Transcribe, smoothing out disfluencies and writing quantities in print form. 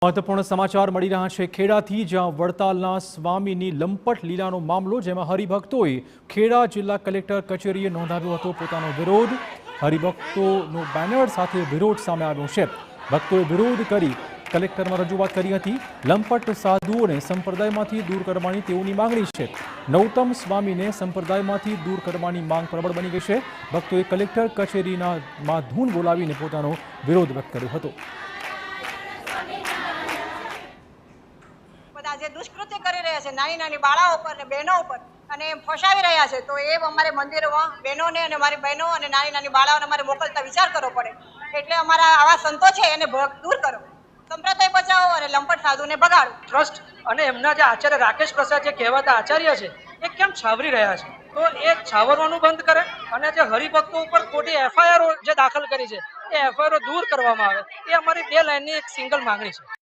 મહત્વપૂર્ણ સમાચાર મળી રહ્યા છે ખેડાથી, જ્યાં વડતાલના સ્વામીની લંપટ લીલાનો મામલો, જેમાં હરિભક્તોએ ખેડા જિલ્લા કલેક્ટર કચેરીએ નોંધાવ્યો હતો પોતાનો વિરોધ। હરિભક્તોનો બેનર સાથે વિરોધ સામે આવ્યો છે। ભક્તોએ વિરોધ કરી કલેક્ટરમાં રજૂઆત કરી હતી। લંપટ સાધુઓને સંપ્રદાયમાંથી દૂર કરવાની તેઓની માંગણી છે। નૌતમ સ્વામીને સંપ્રદાયમાંથી દૂર કરવાની માંગ પ્રબળ બની ગઈ છે। ભક્તોએ કલેક્ટર કચેરીમાં ધૂન બોલાવીને પોતાનો વિરોધ વ્યક્ત કર્યો હતો। જે દુષ્કૃત્ય કરી રહ્યા છે નાની નાની બાળાઓ પર અને બહેનો ઉપર અને ફસાવી રહ્યા છે, તો એ અમારે મંદિરોમાં બહેનોને અને મારી બહેનો અને નાની નાની બાળાઓને અમારે મોકલતા વિચાર કરવો પડે। એટલે અમારા આવા સંતો છે એને દૂર કરો, સંપ્રદાય બચાવો અને લંપટ સાધુને ભગાડો। ટ્રસ્ટ અને એમના જે આચાર્ય રાકેશ પ્રસાદ જે કહેવાતા આચાર્ય છે એ કેમ છાવરી રહ્યા છે, તો એ છાવરવાનું બંધ કરે અને જે હરિભક્તો ઉપર ખોટી એફઆઈઆર જે દાખલ કરી છે એ એફઆઈઆર દૂર કરવામાં આવે। એ અમારી 2 લાઈનની એક સિંગલ માંગણી છે।